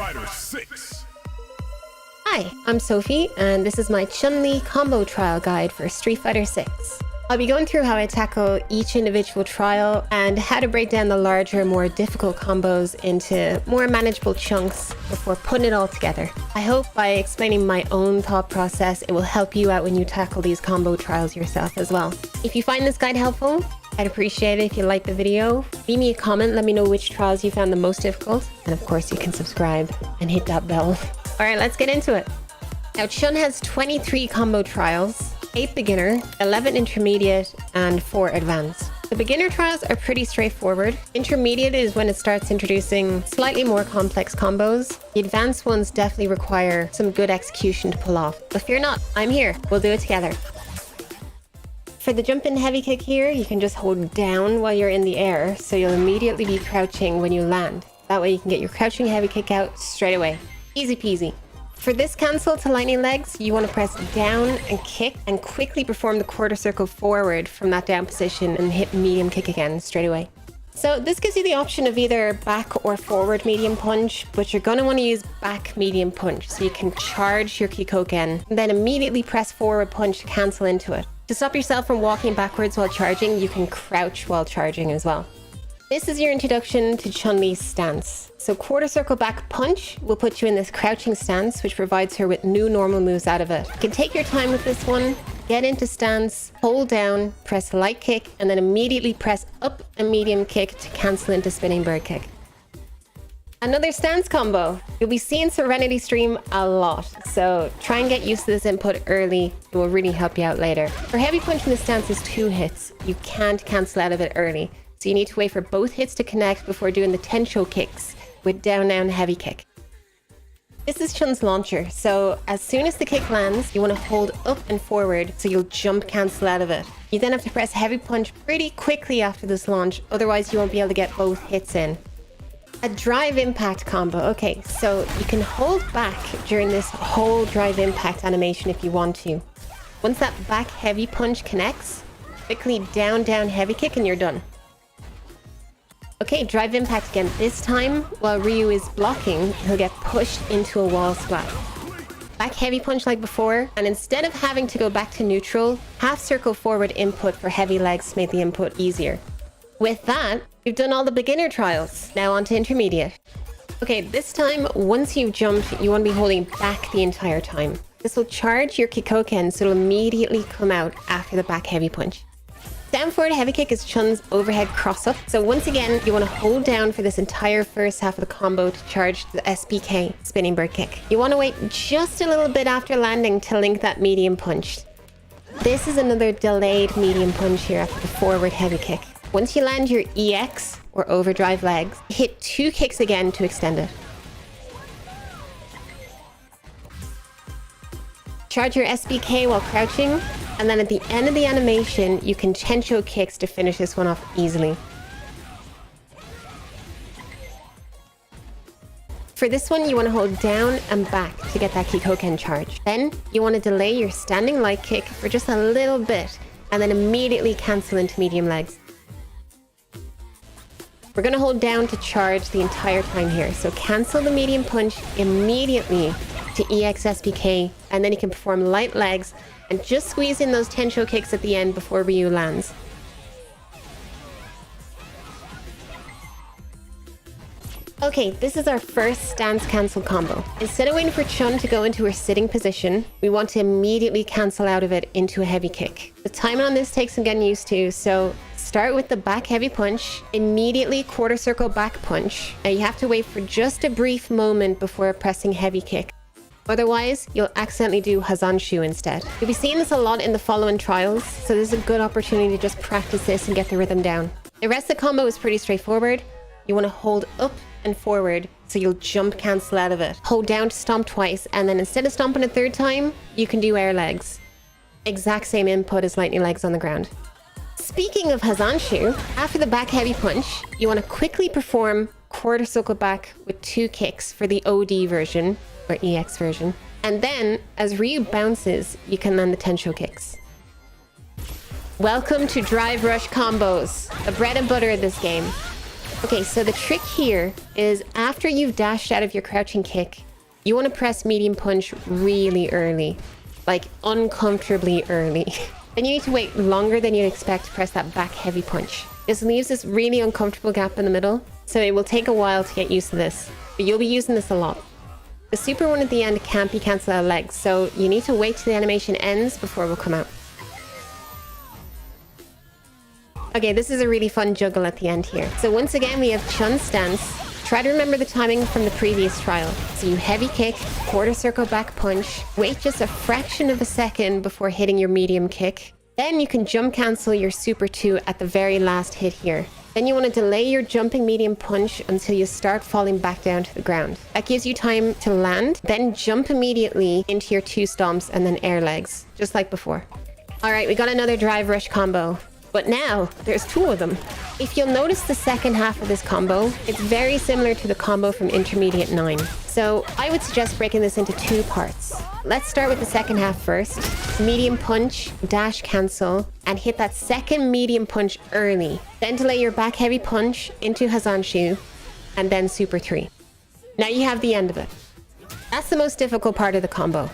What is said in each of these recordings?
Fighter 6. Hi, I'm Sophie, and this is my Chun-Li combo trial guide for Street Fighter 6. I'll be going through how I tackle each individual trial and how to break down the larger, more difficult combos into more manageable chunks before putting it all together. I hope by explaining my own thought process, it will help you out when you tackle these combo trials yourself as well. If you find this guide helpful, I'd appreciate it if you like the video. Leave me a comment, let me know which trials you found the most difficult. And of course, you can subscribe and hit that bell. All right, let's get into it. Now, Chun has 23 combo trials, 8 beginner, 11 intermediate, and 4 advanced. The beginner trials are pretty straightforward. Intermediate is when it starts introducing slightly more complex combos. The advanced ones definitely require some good execution to pull off. But fear not, I'm here. We'll do it together. For the jump in heavy kick here, you can just hold down while you're in the air, so you'll immediately be crouching when you land. That way you can get your crouching heavy kick out straight away. Easy peasy. For this cancel to lightning legs, you want to press down and kick and quickly perform the quarter circle forward from that down position and hit medium kick again straight away. So this gives you the option of either back or forward medium punch, but you're going to want to use back medium punch so you can charge your Kikoken and then immediately press forward punch to cancel into it. To stop yourself from walking backwards while charging, you can crouch while charging as well. This is your introduction to Chun-Li's stance. So quarter circle back punch will put you in this crouching stance, which provides her with new normal moves out of it. You can take your time with this one, get into stance, hold down, press light kick, and then immediately press up a medium kick to cancel into spinning bird kick. Another stance combo. You'll be seeing Serenity stream a lot, so try and get used to this input early. It will really help you out later. For heavy punch in the stance is 2 hits. You can't cancel out of it early. So you need to wait for both hits to connect before doing the Tensho kicks with down heavy kick. This is Chun's launcher, so as soon as the kick lands, you want to hold up and forward so you'll jump cancel out of it. You then have to press heavy punch pretty quickly after this launch, otherwise you won't be able to get both hits in. A drive impact combo. Okay, so you can hold back during this whole drive impact animation if you want to. Once that back heavy punch connects, quickly down heavy kick and you're done. Okay, drive impact again. This time, while Ryu is blocking, he'll get pushed into a wall splat. Back heavy punch like before, and instead of having to go back to neutral, half circle forward input for heavy legs to make the input easier. With that, we've done all the beginner trials. Now on to intermediate. Okay, this time, once you've jumped, you want to be holding back the entire time. This will charge your Kikoken, so it'll immediately come out after the back heavy punch. Down forward heavy kick is Chun's overhead cross up. So once again, you want to hold down for this entire first half of the combo to charge the SPK, spinning bird kick. You want to wait just a little bit after landing to link that medium punch. This is another delayed medium punch here after the forward heavy kick. Once you land your EX or overdrive legs, hit 2 kicks again to extend it. Charge your SPK while crouching, and then at the end of the animation, you can Tensho kicks to finish this one off easily. For this one, you want to hold down and back to get that Kikoken charge. Then, you want to delay your standing light kick for just a little bit, and then immediately cancel into medium legs. We're going to hold down to charge the entire time here, so cancel the medium punch immediately to EX SPK, and then you can perform light legs and just squeeze in those Tensho kicks at the end before Ryu lands. Okay, this is our first stance cancel combo. Instead of waiting for Chun to go into her sitting position, we want to immediately cancel out of it into a heavy kick. The timing on this takes some getting used to, so start with the back heavy punch, immediately quarter circle back punch. Now you have to wait for just a brief moment before pressing heavy kick. Otherwise, you'll accidentally do Hazanshu instead. You'll be seeing this a lot in the following trials, so this is a good opportunity to just practice this and get the rhythm down. The rest of the combo is pretty straightforward. You want to hold up and forward, so you'll jump cancel out of it. Hold down to stomp twice, and then instead of stomping a third time, you can do air legs. Exact same input as lightning legs on the ground. Speaking of Hazanshu, after the back heavy punch, you want to quickly perform quarter circle back with 2 kicks for the OD version, or EX version. And then, as Ryu bounces, you can land the Tensho kicks. Welcome to Drive Rush combos, the bread and butter of this game. Okay, so the trick here is after you've dashed out of your crouching kick, you want to press medium punch really early. Like uncomfortably early. Then you need to wait longer than you'd expect to press that back heavy punch. This leaves this really uncomfortable gap in the middle, so it will take a while to get used to this, but you'll be using this a lot. The super one at the end can't be cancelled out of legs, so you need to wait till the animation ends before it will come out. Okay, this is a really fun juggle at the end here. So once again, we have Chun's stance. Try to remember the timing from the previous trial. So you heavy kick, quarter circle back punch, wait just a fraction of a second before hitting your medium kick. Then you can jump cancel your super 2 at the very last hit here. Then you want to delay your jumping medium punch until you start falling back down to the ground. That gives you time to land, then jump immediately into your 2 stomps and then air legs, just like before. All right, we got another drive rush combo. But now, there's 2 of them. If you'll notice the second half of this combo, it's very similar to the combo from Intermediate 9. So I would suggest breaking this into 2 parts. Let's start with the second half first. Medium punch, dash cancel, and hit that second medium punch early. Then delay your back heavy punch into Hazanshu, and then super 3. Now you have the end of it. That's the most difficult part of the combo.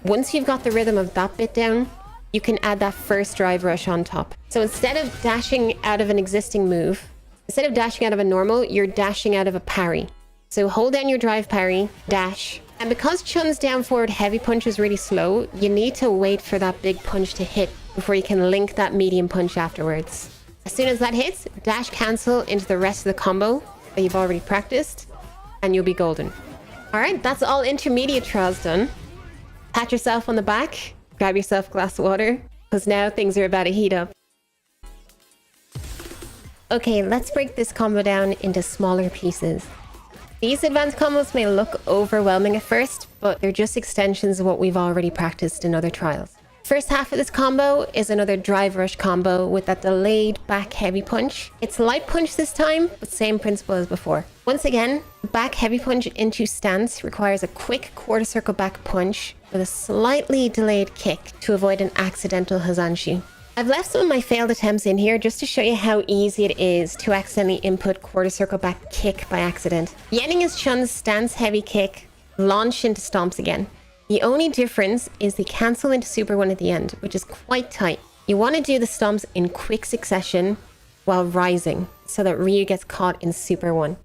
Once you've got the rhythm of that bit down, you can add that first drive rush on top. So instead of dashing out of an existing move, instead of dashing out of a normal, you're dashing out of a parry. So hold down your drive parry, dash. And because Chun's down forward heavy punch is really slow, you need to wait for that big punch to hit before you can link that medium punch afterwards. As soon as that hits, dash cancel into the rest of the combo that you've already practiced, and you'll be golden. All right, that's all intermediate trials done. Pat yourself on the back. Grab yourself a glass of water, because now things are about to heat up. Okay, let's break this combo down into smaller pieces. These advanced combos may look overwhelming at first, but they're just extensions of what we've already practiced in other trials. First half of this combo is another drive rush combo with that delayed back heavy punch. It's light punch this time, but same principle as before. Once again, back heavy punch into stance requires a quick quarter circle back punch with a slightly delayed kick to avoid an accidental Hazanshu. I've left some of my failed attempts in here just to show you how easy it is to accidentally input quarter circle back kick by accident. The ending is Chun's stance heavy kick, launch into stomps again. The only difference is the cancel into super 1 at the end, which is quite tight. You want to do the stomps in quick succession while rising so that Ryu gets caught in super 1.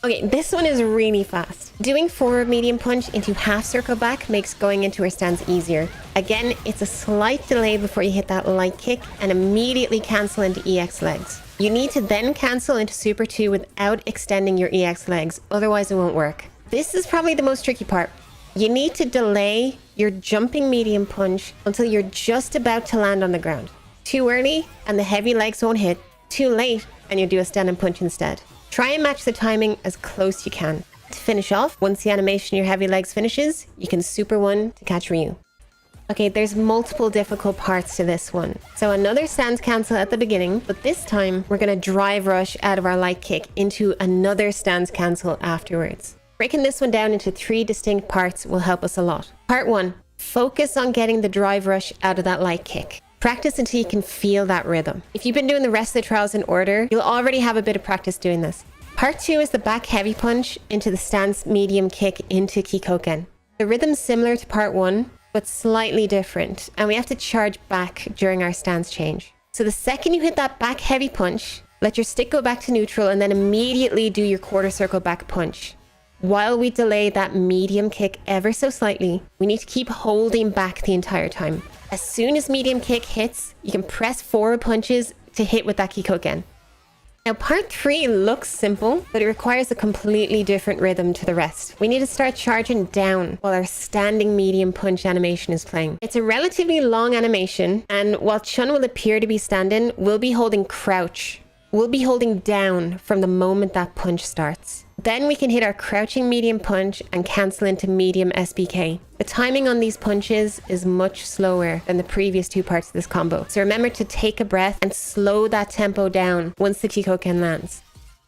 Okay, this one is really fast. Doing forward medium punch into half circle back makes going into her stance easier. Again, it's a slight delay before you hit that light kick and immediately cancel into EX legs. You need to then cancel into super 2 without extending your EX legs, otherwise it won't work. This is probably the most tricky part. You need to delay your jumping medium punch until you're just about to land on the ground. Too early and the heavy legs won't hit. Too late and you'll do a standing punch instead. Try and match the timing as close you can. To finish off, once the animation your heavy legs finishes, you can super 1 to catch Ryu. Okay, there's multiple difficult parts to this one. So another stance cancel at the beginning, but this time we're going to drive rush out of our light kick into another stance cancel afterwards. Breaking this one down into 3 distinct parts will help us a lot. Part 1, focus on getting the drive rush out of that light kick. Practice until you can feel that rhythm. If you've been doing the rest of the trials in order, you'll already have a bit of practice doing this. Part 2 is the back heavy punch into the stance medium kick into Kikoken. The rhythm's similar to part 1, but slightly different, and we have to charge back during our stance change. So the second you hit that back heavy punch, let your stick go back to neutral and then immediately do your quarter circle back punch. While we delay that medium kick ever so slightly, we need to keep holding back the entire time. As soon as medium kick hits, you can press forward punches to hit with that Kikoken. Now part 3 looks simple, but it requires a completely different rhythm to the rest. We need to start charging down while our standing medium punch animation is playing. It's a relatively long animation, and while Chun will appear to be standing, we'll be holding crouch. We'll be holding down from the moment that punch starts. Then we can hit our crouching medium punch and cancel into medium SBK. The timing on these punches is much slower than the previous 2 parts of this combo. So remember to take a breath and slow that tempo down once the Kikoken lands.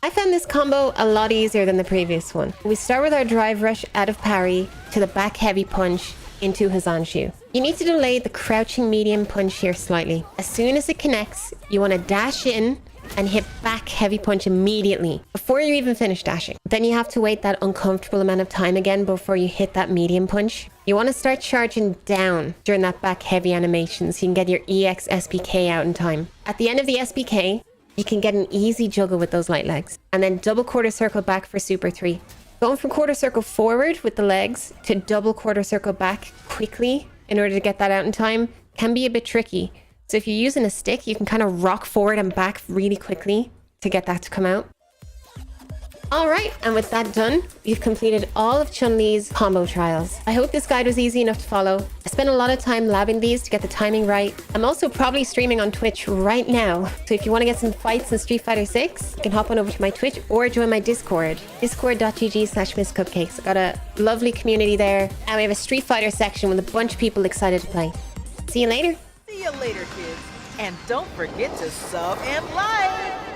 I found this combo a lot easier than the previous one. We start with our drive rush out of parry to the back heavy punch into Hazanshu. You need to delay the crouching medium punch here slightly. As soon as it connects, you want to dash in, and hit back heavy punch immediately before you even finish dashing. Then you have to wait that uncomfortable amount of time again before you hit that medium punch. You want to start charging down during that back heavy animation so you can get your EX SPK out in time. At the end of the SPK, you can get an easy juggle with those light legs, and then double quarter circle back for super 3. Going from quarter circle forward with the legs to double quarter circle back quickly in order to get that out in time can be a bit tricky. So if you're using a stick, you can kind of rock forward and back really quickly to get that to come out. All right, and with that done, we've completed all of Chun-Li's combo trials. I hope this guide was easy enough to follow. I spent a lot of time labbing these to get the timing right. I'm also probably streaming on Twitch right now. So if you want to get some fights in Street Fighter 6, you can hop on over to my Twitch or join my Discord, discord.gg/mscupcakes. I've got a lovely community there, and we have a Street Fighter section with a bunch of people excited to play. See you later. See you later, kids. And don't forget to sub and like.